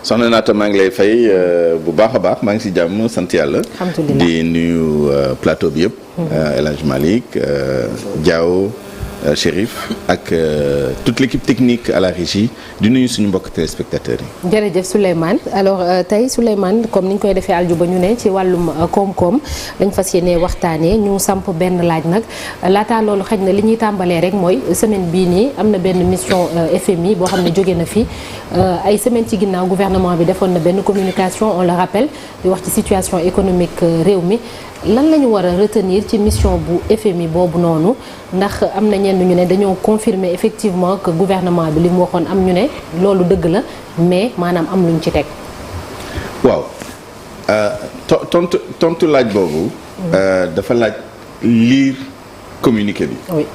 soxna Naata maa ngi lay fay bu baax a baax maa ngi si jàmm sant yàlla. alhamdulilah di nuyu plateau bi yëpp. El Hadj Malick Diaw Chérif ak toute l'équipe technique à la régie di nuyu suñu mbokk téléspectateurs yi. jërëjëf Souleymane alors tey Souleymane comme ni ñu koy defee aljuba ñu ne ci wàllum koom-koom lañ fas yéenee waxtaanee ñu samp benn laaj nag laataa loolu xëj na li ñuy tàmbalee rek mooy semaine bii nii am na benn mission FMI boo xam ne jóge na fi ay semaine ci ginnaaw gouvernement bi defoon na benn communication on le rappelle di wax ci situation économique réew mi. lan la ñu war a retenir ci mission bu FMI boobu noonu ndax am na ñenn ñu ne dañoo confirmer effectivement que gouvernement bi li mu waxoon am ñu ne loolu dëgg la mais maanaam am luñ ci teg. waaw tontu laaj boobu. dafa laaj lire communiqué bi. oui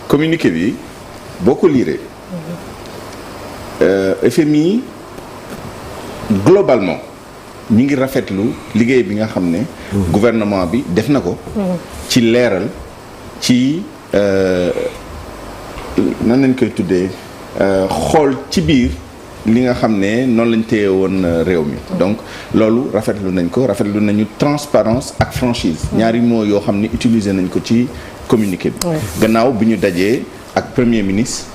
communiqué bi boo ko liiree. FMI globalement. ñu ngi rafetlu liggéey bi nga xam ne. gouvernement bi def na ko. ci leeral ci nan lañ koy tuddee xool ci biir li nga xam ne noonu lañ téye woon réew mi. donc loolu rafetlu nañ ko rafetlu nañu transparence ak franchise. ñaari mots yoo xam ne utiliser nañ ko ci communiqué bi. gannaaw bi ñu dajee ak premier ministre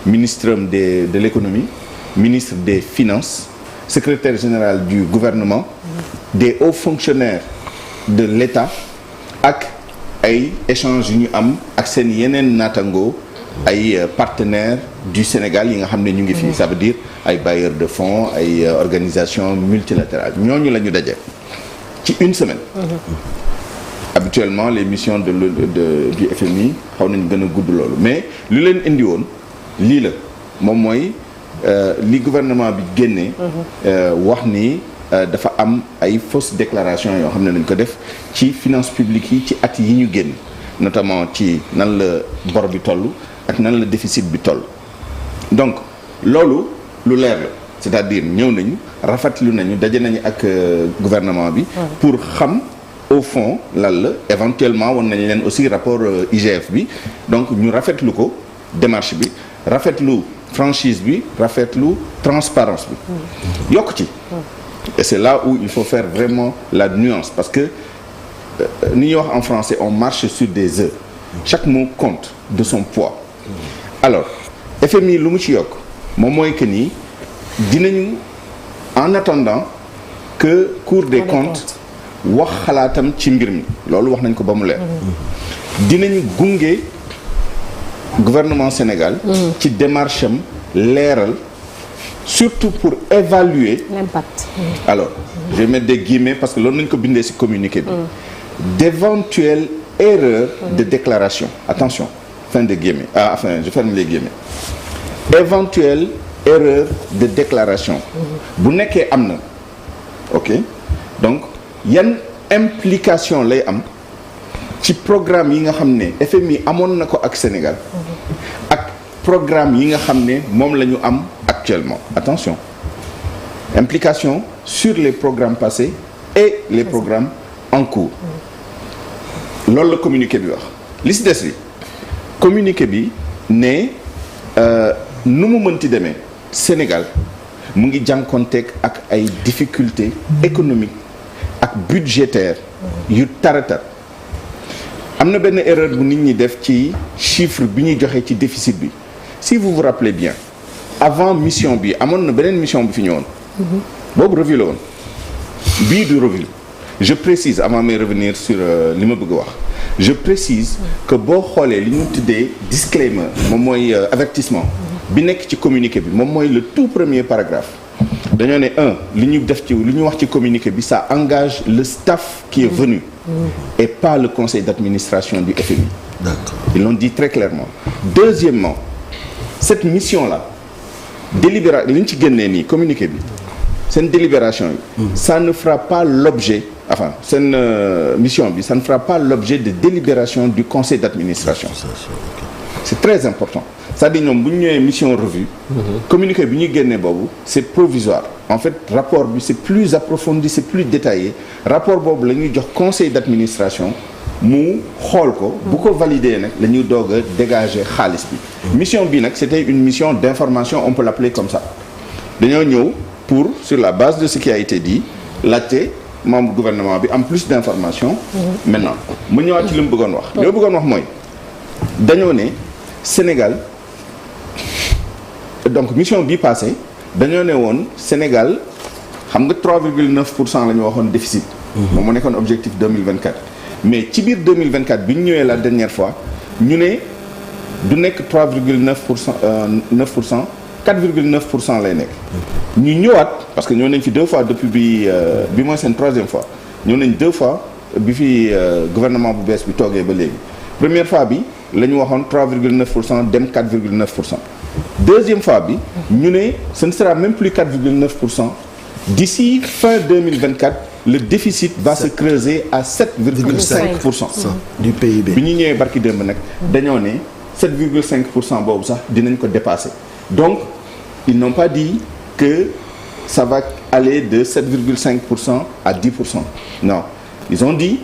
ministre de l'économie ministre des finances. secrétaire général du gouvernement, des hauts fonctionnaires de l'État ak ay échanges yu ñu am ak seen yeneen naataango ay partenaires du Sénégal yi nga xam ne ñu ngi fii. ça veut dire ay bailleurs de fonds ay organisations multilatérales ñooñu la ñu daje ci une semaine. Habituellement les missions du FMI xaw nañu gën a gudd loolu mais lu leen indi woon lii la moom mooy. li gouvernement bi génnee wax ni dafa am ay fausses déclarations yoo xam ne nañ ko def ci finances publiques yi ci at yi ñu génn notamment ci nan la bor bi toll ak nan la déficit bi toll donc loolu lu leer la c'est-à-dire ñëw nañu rafetlu nañu daje nañu ak gouvernement bi pour xam au fond lan la éventuellement woon nañ leen aussi rapport IGF bi donc ñu rafetlu ko démarche bi rafetlu franchise bi rafetlu transparence bi yokk ci et c'est là où il faut faire vraiment la nuance parce que ni ñuy wax en français on marche sur des œufs chaque mot compte de son poids alors FMI lu mu ci yokk moom mooy que ni dinañu en attendant que Cour des comptes wax xalaatam ci mbir mi loolu wax nañ ko ba mu leer dinañu gunge gouvernement Sénégal ci démarche am leeral surtout pour évaluer l'impact. Alors je vais mettre des guillemets parce que loolu nañu ko bindee ci communiqué bi d'éventuelles erreurs de déclaration attention fin de guillemets enfin je ferme les guillemets éventuelles erreurs de déclaration bu nekkee am na ok donc yan implication lay am ci programme yi nga xam ne FMI amoon na ko ak Sénégal ak programme yi nga xam ne moom la ñu am actuellement attention implication sur les programmes passés et les programmes en cours loolu la communiqué bi wax li ci des bi communiqué bi ne nu mu mënti demee Sénégal mu ngi jànkonteeg ak ay difficultés économiques ak budgétaires yu taratar am na benn erreur bu nit ñi def ci chiffre bi ñuy joxe ci déficit bi si vous vous rappelez bien avant mission bi amoon na beneen mission bi fi ñëwoon boobu revue la woon bii du revue je précise avant may revenir sur li ma bëgg wax je précise que boo xoolee li ñu tuddee disclaimer moom mooy avertissement bi nekk ci communiqué bi moom mooy le tout premier paragraphe dañoo ne li ñu def ci li ñu wax ci communiqué bi ça engage le staff qui est venu et pas le conseil d'administration du FMI. D'accord. Ils l'ont dit très clairement. Deuxièmement, cette mission-là délibération li ñu ci génnee nii communiqué bi seen délibération yi ça ne fera pas l'objet enfin seen mission bi ça ne fera pas l'objet de délibération du conseil d'administration. C'est très important. C'est-à-dire ñoom bu ñu ñëwee mission revue communiqué bi ñuy génnee boobu c'est provisoire en fait rapport bi c'est plus approfondi c'est plus détaillé rapport boobu la ñuy jox conseil d'administration mu xool ko bu ko valider nag la ñuy doog a dégager xaalis bi mission bi nag c'était une mission d'information on peut l'appeler comme ça dañoo ñëw pour sur la base de ce qui a été dit laajte membre gouvernement bi am plus d'informations. Maintenant mu ñëwaat ci li mu bëggoon wax. li ma bëggoon wax mooy dañoo ne Sénégal donc mission bii passé dañoo ne woon Sénégal xam nga 3,9% la ñu waxoon déficit. moom moo nekkoon objectif 2024. mais ci biir 2024 bi ñu ñëwee la dernière fois ñu ne du nekk 3,9%, 4,9% lay nekk. ñu ñëwaat parce que ñëw nañ fi 2 fois depuis bi mooy seen 3e fois ñëw nañ 2 fois bi fi gouvernement bu bees bi toogee ba léegi. première fois bi la ñu waxoon 3,9% dem 4,9%. deuxième fois bi ñu ne ce ne sera même plus 4,9%. D'ici fin 2024 le déficit va se creuser à 7,5% du PIB. bi ñu ñëwee barki démb nag dañoo ne 7,5% boobu sax dinañ ko dépasser. Donc ils n'ont pas dit que ça va aller de 7,5% à 10%. Non, ils ont dit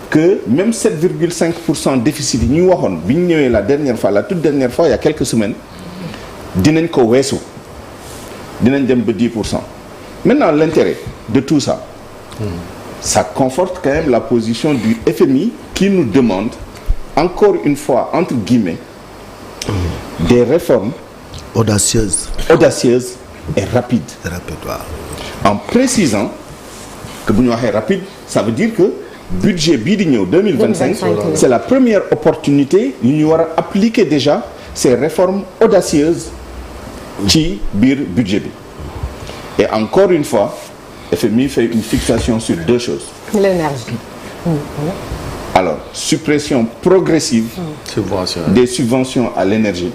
que même 7,5% déficit yi ñu waxoon bi ñu ñëwee la dernière fois, la toute dernière fois il y a quelques semaines dinañ ko weesu dinañ dem ba 10%. Maintenant l'intérêt de tout ça, ça conforte quand même la position du FMI qui nous demande encore une fois entre guillemets des réformes audacieuses et rapides. En précisant que bu ñu waxee rapide, ça veut dire que budget bii di ñëw 2025 c'est la première opportunité yu ñu war a appliquer déjà ces réformes audacieuses ci biir budget bi. Et encore une fois, FMI fait une fixation sur 2 choses. L'énergie. Alors, suppression progressive des subventions à l'énergie.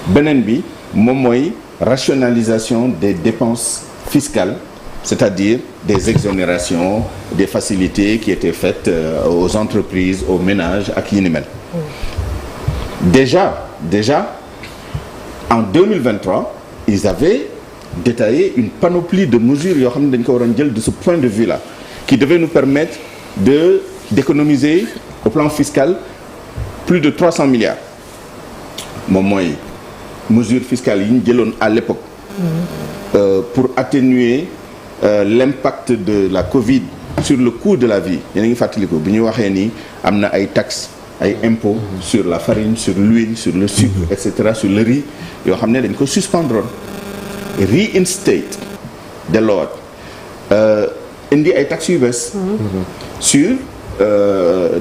Beneen bi moom mooy rationalisation des dépenses fiscales, c'est-à-dire des exonérations, des facilités qui étaient faites aux entreprises, aux ménages ak yi ni mel. Déjà en 2023, ils avaient détaillé une panoplie de mesures yoo xam ne dañ ko waroon jël de ce point de vue-là qui devait nous permettre d'économiser au plan fiscal plus de 300 milliards. Moom mooy mesures fiscales yi ñu jëloon à l'époque pour atténuer l'impact de la Covid sur le coût de la vie. Yéen a ngi fàttaliku bi ñu waxee ni am na ay taxes ay impôts sur la farine, sur l'huile, sur le sucre, etc., sur le riz yoo xam ne dañ ko suspendre reinstate de l'ordre indi ay taxes yu bees sur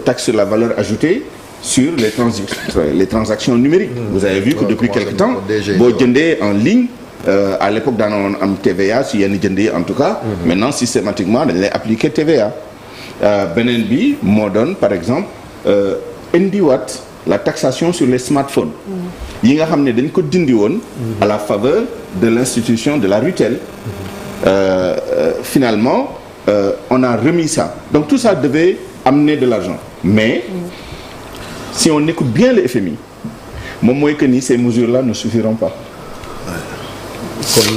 taxe sur la valeur ajoutée sur les transactions numériques. Vous avez vu que depuis quelque temps boo jëndee en ligne à l'époque daanoon am TVA si yenn jënd yi en tout cas maintenant systématiquement dañ lay appliquer TVA. Beneen bi moo doon par exemple indiwaat la taxation sur les smartphones yi nga xam ne dañ ko dindi woon à la faveur de l'institution de la RUTEL. Finalement on a remis ça, donc tout ça devait amener de l'argent, mais si on écoute bien le FMI moom mooy que ni ces mesures-là ne suffiront pas. kon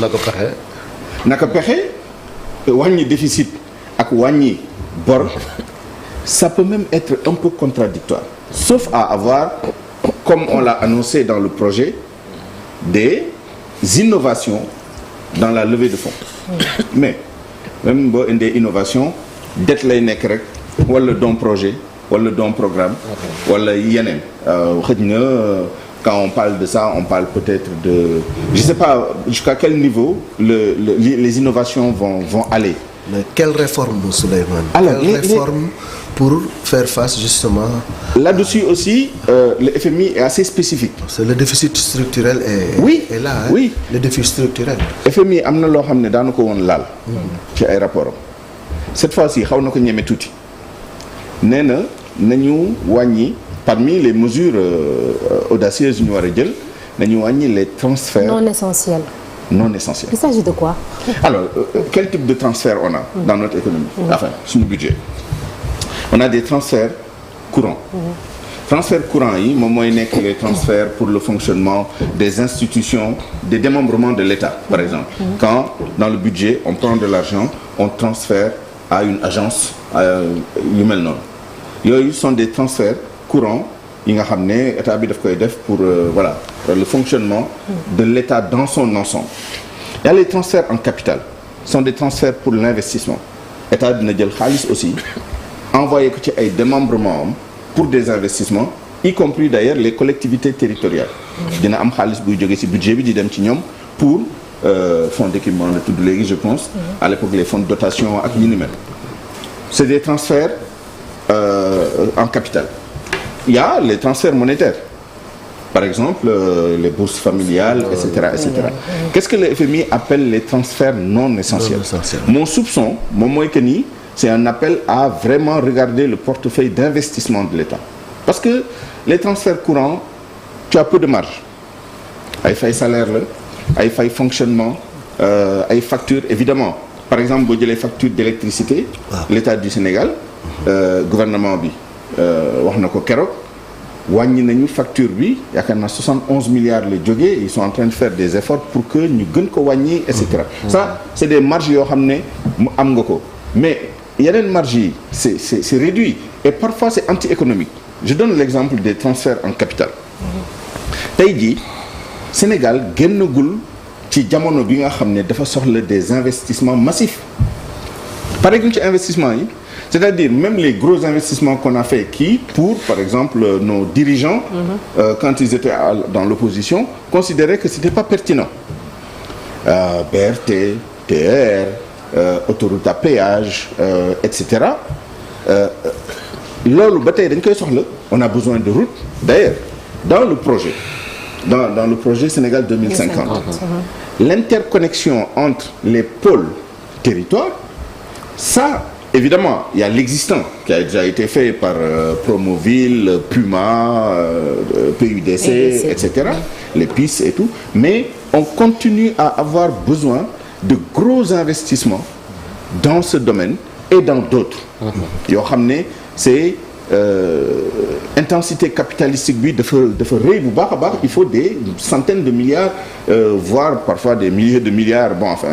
naka pexe wàññi déficit ak wàññi bor ça peut même être un peu contradictoire, sauf à avoir, comme on l'a annoncé dans le projet, des innovations dans la levée de fonds. Mais même boo indee innovation dette lay nekk rek wala don projet wala don programme wala yeneen xëj na quand on parle de ça on parle peut-être de je sais pas jusqu'à quel niveau les innovations vont aller. Mais quelle réforme, Souleymane? Alors, quelle réforme pour faire face justement là-dessus aussi le FMI est assez spécifique. C'est le déficit structurel est là. Hein? Oui, le déficit structurel. FMI am na loo xam ne daanu ko woon laal ci ay rapports cette fois-ci xaw na ko ñeme tuuti nee na nañu wàññi parmi les mesures audacieuses yu ñu war a jël nañu wàññi les transferts non essentiels. Il s'agit de quoi? Alors quel type de transfert on a dans notre économie? Enfin suñu budget on a des transferts courants. Transferts courants yi moom mooy nekk les transferts pour le fonctionnement des institutions, des démembrements de l'État par exemple. Quand dans le budget on prend de l'argent on transfère à une agence yu mel noonu yooyu sont des transferts courants yi nga xam ne état bi daf koy def pour voilà le fonctionnement de l'État dans son ensemble. Il y a les transferts en capital. Ce sont des transferts pour l'investissement. État dina jël xaalis aussi envoyé ko ci ay démembrements am pour des investissements, y compris d'ailleurs les collectivités territoriales. dina am xaalis buy jóge ci budget bi di dem ci ñoom pour fonds d'équipement la tudd léegi je pense. À l'époque les fonds de dotation ak yi ni mel. C'est des transferts en capital. Il y a les transferts monétaires. Par exemple, les bourses familiales, etc., etc. Qu'est-ce que le FMI appelle les transferts non essentiels? Mon soupçon, moom mooy que ni c'est un appel à vraiment regarder le portefeuille d'investissement de l'État. Parce que les transferts courants, tu as peu de marge. Ay fay salaire la, ay fay fonctionnement, ay factures, évidemment. Par exemple, boo jëlee facture d'électricité, l'État du Sénégal, gouvernement bi wax na ko keroog. wàññi nañu facture bi yaakaar naa 71 milliards la jógee ils sont en train de faire des efforts pour que ñu gën ko wàññi et cetera. Ça c'est des marges yoo xam ne mu am nga ko mais yeneen marges yi c'est réduit et parfois c'est anti-économique. Je donne l'exemple des transferts en capital. tey jii Sénégal génnagul ci jamono bi nga xam ne dafa soxla des investissements massifs par exemple ci investissement yi. C'est-à-dire même les gros investissements qu'on a fait qui, pour par exemple nos dirigeants, quand ils étaient dans l'opposition, considéraient que c'était pas pertinent. BRT, TER, autoroute à péage, etc. Loolu ba tey dañ koy soxla. On a besoin de routes. D'ailleurs, dans le projet Sénégal 2050, l'interconnexion entre les pôles territoires, ça. Évidemment, il y a l'existant qui a déjà été fait par Promoville, Puma, PUDC, etc., les PIS et tout. Mais on continue à avoir besoin de gros investissements dans ce domaine et dans d'autres. yoo xam ne c'est intensité capitalistique bi dafa rëy bu baax a baax. Il faut des centaines de milliards, voire parfois des milliers de milliards. Bon, enfin,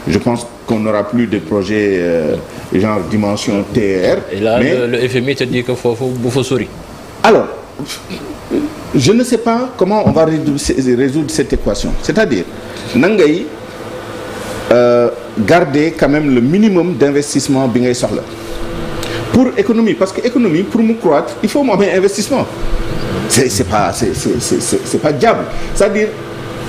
je pense qu'on n'aura plus de projets genre dimension TER. Et là, mais le FMI te dit que foofu bu fa sori. Alors, je ne sais pas comment on va résoudre cette équation. C'est-à-dire, nan ngay garder quand même le minimum d'investissement bi ngay soxla. Pour économie, parce que économie pour mu croître, il faut mu am investissement. C'est pas diable. C'est-à-dire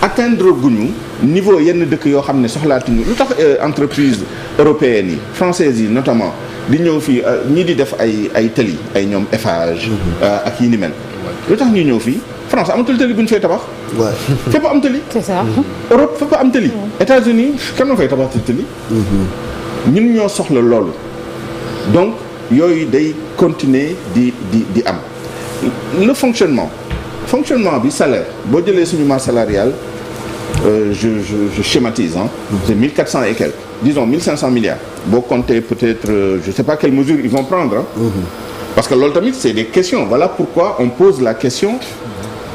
atteindre guñu niveau yenn dëkk yoo xam ne soxlaatuñu lu tax entreprise européennes yi françaises yi notamment di ñëw fii ñii di def ay tali ay ñoom Eiffage ak yi ni mel lu tax ñuy ñëw fii France amatul tali bu ñu fay tabax. fépp am tali. C'est ça. Europe fépp am tali. États-Unis kan moo fay tabax tali. ñun ñoo soxla loolu donc yooyu day continuer di am le fonctionnement bi salaire boo jëlee suñu masse salariale je schématise c'est 1400 et quelques disons 1500 milliards boo compter peut-être je sais pas quelles mesures ils vont prendre parce que loolu tamit c'est des questions voilà pourquoi on pose la question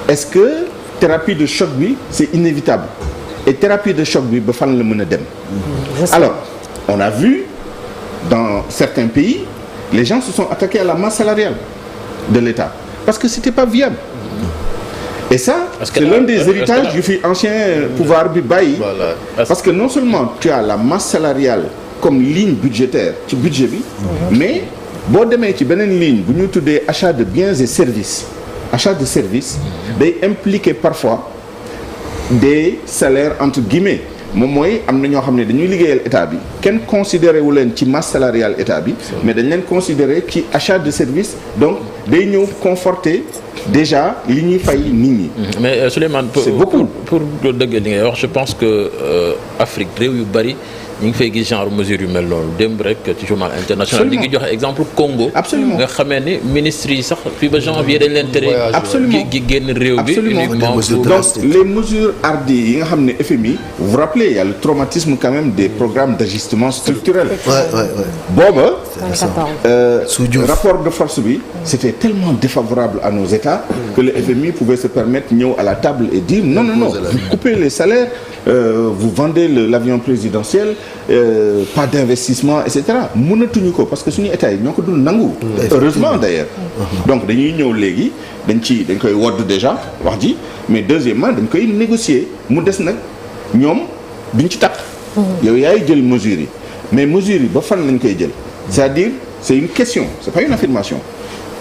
est-ce que thérapie de choc bi c'est inévitable et thérapie de choc bi ba fan la mën a dem alors on a vu dans certains pays les gens se sont attaqués à la masse salariale de l'État parce que c'était pas viable et ça c'est l'un des héritages du fi ancien pouvoir bi bàyyi parce que non seulement tu as la masse salariale comme ligne budgétaire ci budget bi mais boo demee ci beneen ligne bu ñu tuddee achat de biens et services achat de services day impliquer parfois des salaires entre guillemets moom mooy am na ñoo xam ne dañuy liggéeyal état bi kenn considéré wu leen ci masse salariale état bi mais dañ leen considéré ci achat de service donc day ñëw conforter déjà li ñuy fay nit ñi. mais Souleymane pour dëgg li ngay wax je pense que Afrique réew yu bari ñu ngi fay gis genre mesure yu mel noonu démb rek ci journal international di ngi joxe exemple Congo. Absolument nga xamee ni ministres yi sax fii ba janvier dañ leen tere. absolument gi génn réew bi. uniquement donc les mesures hardies yi nga xam ne FMI vous vous rappelez il y a le traumatisme quand même des programmes d'ajustement structurel. booba. rapport de force bi. c'était tellement défavorable à nos États que le FMI pouvait se permettre ñëw à la table et dire non vous coupez les salaires vous vendez l'avion présidentiel. Pas d'investissement et cetera mënatuñu ko parce que suñu état yi ñoo ko dul nangu. Heureusement d'ailleurs. Donc dañuy ñëw léegi dañ koy wodd déjà wax ji mais deuxièmement dañ koy négocier mu des nag ñoom duñ ci takk. yow yaay jël mesures yi mais mesures yi ba fan lañ koy jël. c'est-à-dire c'est une question c'est pas une affirmation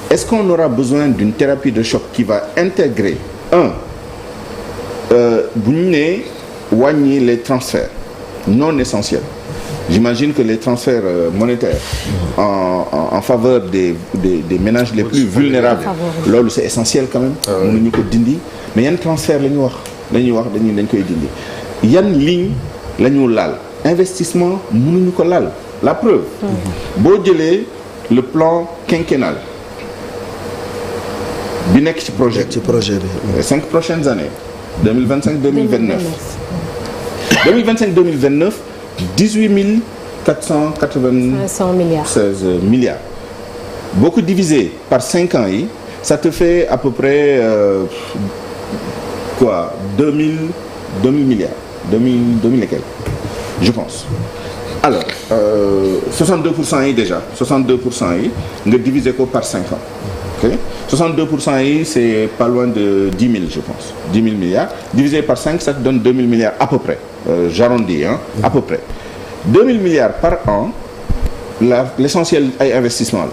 est-ce qu'on aura besoin d'une thérapie de choc qui va intégrer bu ñu nee wàññi les transferts non essentiels. J'imagine que les transferts monétaires en faveur des ménages les plus vulnérables loolu c'est essentiel quand même. mënuñu ko dindi mais yan transfert la ñuy wax dañ koy dindi yan ligne la ñu laal investissement mënuñu ko laal la preuve. boo jëlee le plan quinquennal bi nekk ci projet bi. les 5 prochaines années 2025 2029. 2025 2029. 18 496 milliards boo ko divisé par 5 ans yi ça te fait à peu près 2000 milliards 2000 et quelques je pense alors 62% yi déjà 62% yi nga diviser ko par 5 ans ok 62% yi c'est pas loin de 10 000 je pense 10 000 milliards divisé par 5 ça te donne 2000 milliards à peu près j'arrondis à peu près 2000 milliards par an l'essentiel ay investissement la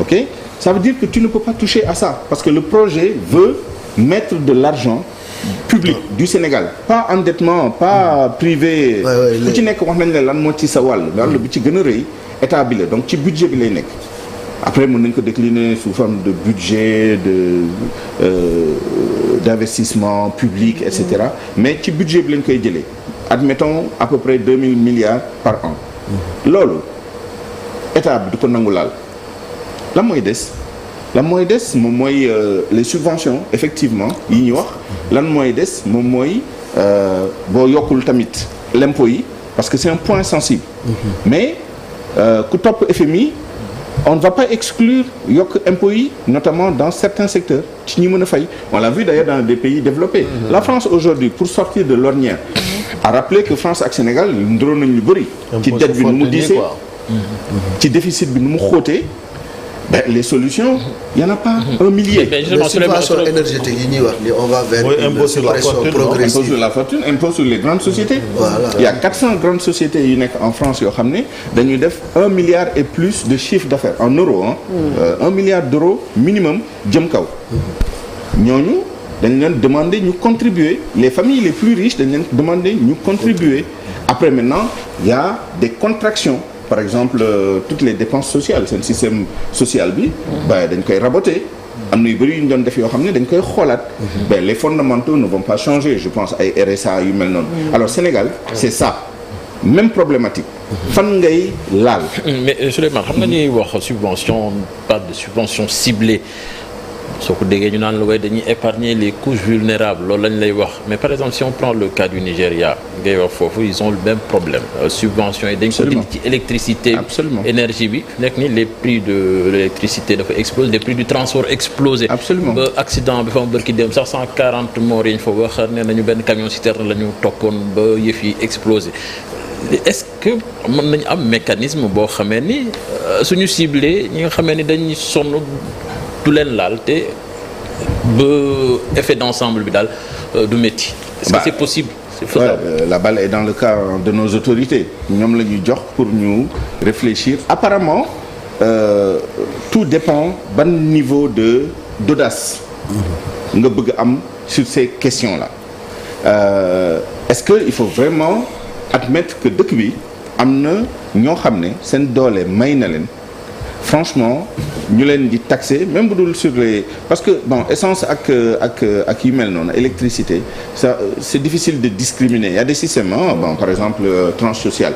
ok ça veut dire que tu ne peux pas toucher à ça parce que le projet veut mettre de l'argent public du Sénégal pas endettement pas privé ku ci nekk wax nañ la lan moo ci sa wàll bi ci gën a rëy état bi la donc ci budget bi lay nekk après mën nañ ko décliner sous forme de budget d'investissement public etc mais ci budget bi lañ koy jëlee admettons à peu près 2000 milliards par an loolu état bi du ko nangu laal lan mooy des moom mooy les subventions effectivement yi ñuy wax lan mooy des moom mooy boo yokkul tamit l'impôt yi parce que c'est un point sensible mais ku topp FMI on ne va pas exclure yokk impôts yi notamment dans certains secteurs ci ñi mën a fay on l'a vu d'ailleurs dans des pays développés la France aujourd'hui pour sortir de l'ornière a rappelé que France ak Sénégal ndoroon nañ lu bëri ci dette bi nu mu diisee ci déficit bi nu mu xóotee les solutions il y en a pas un millier. les subventions énergétiques yi ñuy wax ni on va vers une suppression progressive. Impôt sur la fortune impôt sur les grandes sociétés. Voilà. Il y a 400 grandes sociétés yu nekk en France yoo xam ne dañuy def 1 milliard et plus de chiffre d'affaires en euros 1 milliard d'euros minimum jëm kaw. ñooñu dañ leen demander ñu contribuer les familles les plus riches dañ leen demander ñu contribuer après maintenant il y a des contractions. Par exemple toutes les dépenses sociales seen système social bi dañ koy raboter am na yu bëri yu ñu doon def yoo xam ne dañ koy xoolaat les fondamentaux ne vont pas changer je pense ay RSA yu mel noonu alors Sénégal c'est ça même problématique fan ngay laal mais Souleymane xam nga ñuy wax subvention pas de subvention ciblée soo ko déggee ñu naan la waaye dañuy épargner les couches vulnérables loolu lañ lay wax mais par exemple si on prend le cas du Nigeria ngay wax foofu ils ont le même problème subventions yi dañ ko dindi ci électricité énergie bi nekk ni les prix de l'électricité dafa exploser les prix du transport exploser ba accident bi fa mu bërki dem sax 140 morts yi ñu fa wax nee nañu benn camion citerne la ñu toppoon ba yëf yi exploser est-ce que mën nañu am mécanisme boo xamee ni suñu ciblé ñi nga xamee ni dañuy sonn du leen laal te ba effet d'ensemble bi daal du métti. Est-ce que c'est possible? C'est faisable. La balle est dans le camp de nos autorités ñoom la ñuy jox pour ñu réfléchir. Apparemment tout dépend ban niveau d'audace nga bëgg am sur ces questions-là est-ce que il faut vraiment admettre que dëkk bi am na ñoo xam ne seen doole may na leen. Franchement ñu leen di taxer même bu dul sur les parce que bon essence ak yu mel noonu électricité ça c'est difficile de discriminer il y a des systèmes par exemple tranche sociale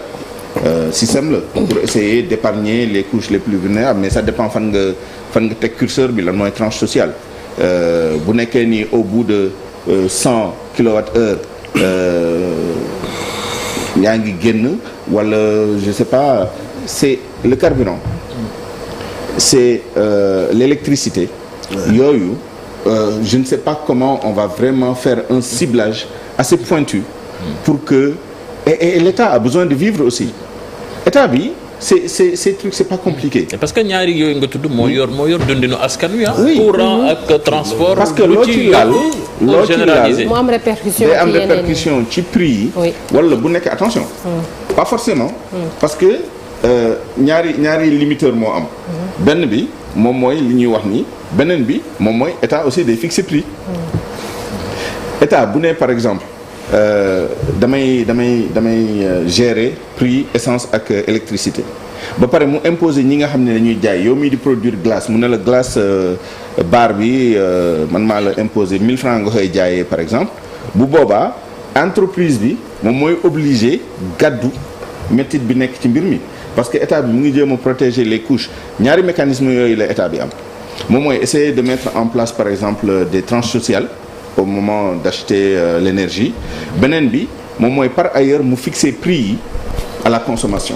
système la pour essayer d'épargner les couches les plus vulnérables mais ça dépend fan nga teg curseur bi lan mooy tranche sociale bu nekkee ni au bout de 100 kilowattheures yaa ngi génn wala je sais pas c'est le carburant c'est l'électricité yooyu je ne sais pas comment on va vraiment faire un ciblage assez pointu pour que et l'État a besoin de vivre aussi état bi ces trucs c'est pas compliqué. parce que ñaari yooyu nga tudd moo yor dundinu askan wi oui courant ak transport. parce que loo ci laal mu am répercussion day am répercussion ci prix yi. wala bu nekk attention. pas forcément. parce que ñaari limiteur moo am. benn bi moom mooy li ñuy wax ni beneen bi moom mooy état aussi day fixer prix. état bu ne par exemple. damay gérer prix essence ak électricité ba pare mu imposer ñi nga xam ne dañuy jaay yow mii di produire glace mu ne la glace bar bi man maa la imposer 1000 francs nga koy jaayee par exemple bu boobaa entreprise bi moom mooy obligé gàddu métit bi nekk ci mbir mi parce que état bi mu ngi jéem a protéger les couches ñaari mécanismes yooyu la état bi am moom mooy essayer de mettre en place par exemple des tranches sociales au moment d'acheter l'énergie beneen bi moom mooy par ailleurs mu fixer prix yi à la consommation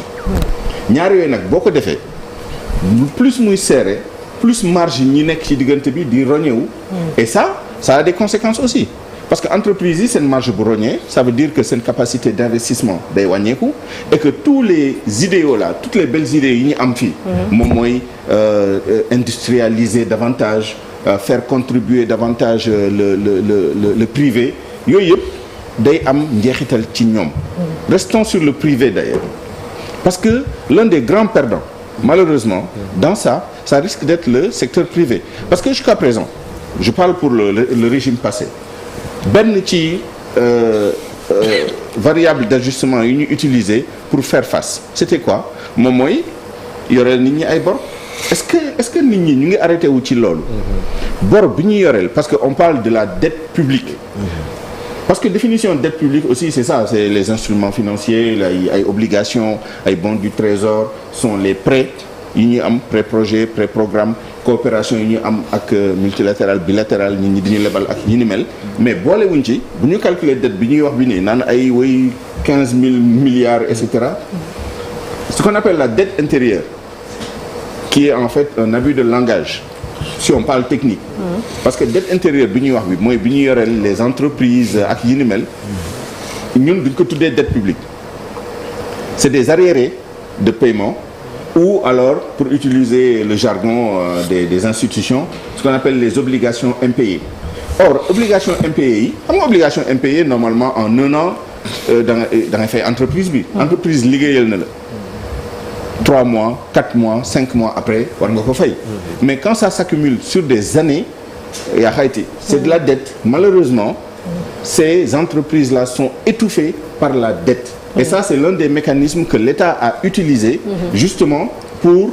ñaar yooyu nag boo ko defee plus muy serré plus marge yi ñi nekk ci diggante bi di roñewu et ça a des conséquences aussi parce que entreprise yi seen marge bu roñee ça veut dire que seen capacité d'investissement day wàññeeku et que tous les idéaux là toutes les belles idées yi ñu am fii moom mooy industrialiser davantage faire contribuer davantage le privé yooyu yëpp day am njeexital ci ñoom. Restons sur le privé d'ailleurs parce que l'un des grands perdants malheureusement dans ça risque d'être le secteur privé parce que jusqu'à présent je parle pour le régime passé benn ci variable d'ajustement yu ñu utiliser pour faire face c'était quoi moom mooy yoreel nit ñi ay bor. est-ce que nit ñi ñu ngi arrêté wu ci loolu. bor bi ñu yoreel parce que on parle de la dette publique. parce que définition de dette publique aussi c'est ça c'est les instruments financiers ay obligations ay bons du trésor sont les prêts yi ñuy am prêt projet prêt programme coopération yi ñuy am ak multilatéral bilatéral nit ñi di ñu lebal ak yi ni mel mais boolewuñ ci bu ñu calculer dette bi ñuy wax bi nii naan ay way 15 000 milliards et cetera ce qu'on appelle la dette intérieure qui est en fait un abus de langage si on parle technique parce que dette intérieure bi ñuy wax bi mooy bi ñu yoreel les entreprises ak yi ni mel ñun duñ ko tuddee dette publique c'est des arriérés de paiement ou alors pour utiliser le jargon des institutions ce qu'on appelle les obligations impayées or obligations impayées yi xam nga obligation impayée normalement en un an da ngay fay entreprise bi entreprise liggéeyal na la 3 mois 4 mois 5 mois après war nga ko fay mais quand ça s'accumule sur des années yaa xayti c'est de la dette malheureusement ces entreprises-là sont étouffées par la dette et ça c'est l'un des mécanismes que l'État a utilisé justement pour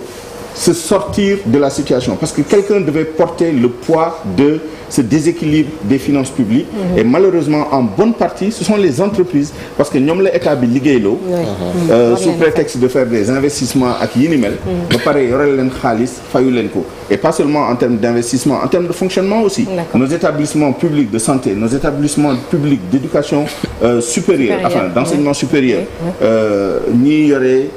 se sortir de la situation parce que quelqu'un devait porter le poids de ce déséquilibre des finances publiques et malheureusement en bonne partie ce sont les entreprises parce que ñoom la état bi liggéeyloo sous prétexte de faire des investissements ak yi ni mel ba pare yoreel leen xaalis fayu leen ko et pas seulement en termes d'investissement en termes de fonctionnement aussi nos établissements publics de santé nos établissements publics d'éducation supérieure enfin d'enseignement supérieur ñi yore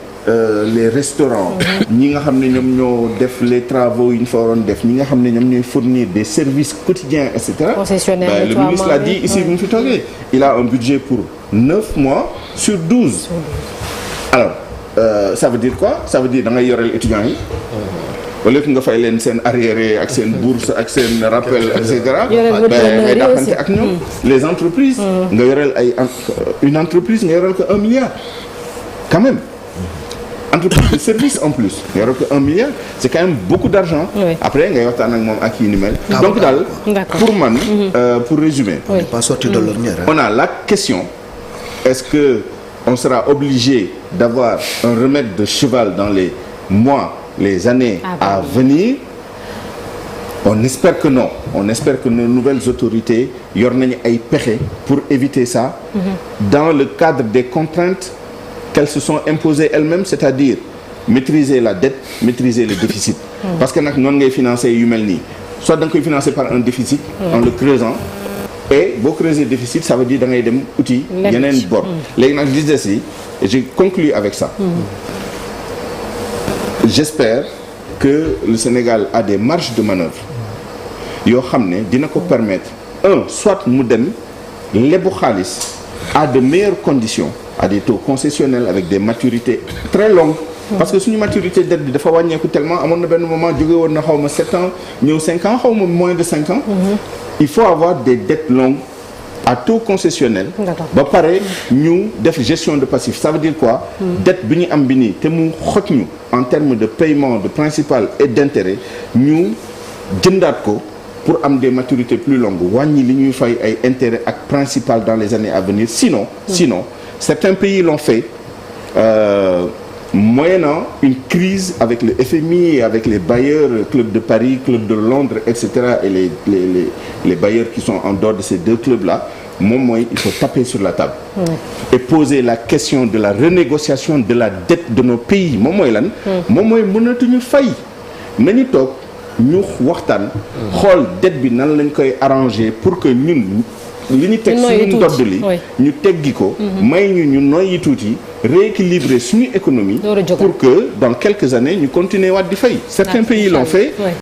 les restaurants ñi nga xam ne ñoom ñoo def les travaux yi ñu fa waroon def ñi nga xam ne ñoom ñooy fournir des services quotidiens et cetera le ministre l'a dit ici bu ñu fi toogee il a un budget pour 9 mois sur 12 alors ça veut dire quoi ça veut dire da ngay yoreel étudiants yi au lieu que nga fay leen seen arriéré ak seen bourse ak seen rappel et cetera ngay dàqante ak ñoom les entreprises nga yoreel ay une entreprise nga yoreel ko 1 milliard quand même entreprise de service en plus nga yor ko 1 milliard c'est quand même beaucoup d'argent après ngay waxtaan ak moom ak yi ni mel donc daal pour man pour résumer pas sorti de l'ornière on a la question est-ce que on sera obligé d'avoir un remède de cheval dans les mois les années à venir on espère que non on espère que nos nouvelles autorités yor nañu ay pexe pour éviter ça dans le cadre des contraintes qu'elles se sont imposées elles-mêmes c'est-à-dire maîtriser la dette maîtriser le déficit parce que nag noonu ngay financer yu mel nii soit da nga koy financer par un déficit en le creusant et boo creuser déficit ça veut dire da ngay dem uti yeneen bor léegi nag li des yi et je conclus avec ça j'espère que le Sénégal a des marges de manœuvre yoo xam ne dina ko permettre soit mu dem lebu xaalis à de meilleures conditions à des taux concessionnels avec des maturités très longues parce que suñu maturité dette bi dafa wàññeeku tellement amoon na benn moment jóge woon na xaw ma 7 ans ñëw 5 ans xaw ma moins de 5 ans. Il faut avoir des dettes longues à taux concessionnel. ba pare ñu def gestion de passif ça veut dire quoi. dette bi ñu am bi nii te mu xoj ñu en termes de paiement de principal et d'intérêt ñu jëndaat ko. pour am des maturités plus longues wàññi li ñuy fay ay intérêts ak principal dans les années à venir sinon certains pays l'ont fait moyennant une crise avec le FMI et avec les bailleurs Club de Paris Club de Londres etc. et les bailleurs qui sont en dehors de ces deux clubs là moom mooy il faut taper sur la table et poser la question de la renégociation de la dette de nos pays moom mooy lan moom mooy mënatuñu fay nañu toog ñu waxtaan xool dette bi nan lañ koy arranger pour que ñun li ñu teg suñu ndodd li ñu teggi ko may ñu noyyi tuuti rééquilibrer suñu économie pour que dans quelques années ñu continuer waat di fay certains pays l'ont fait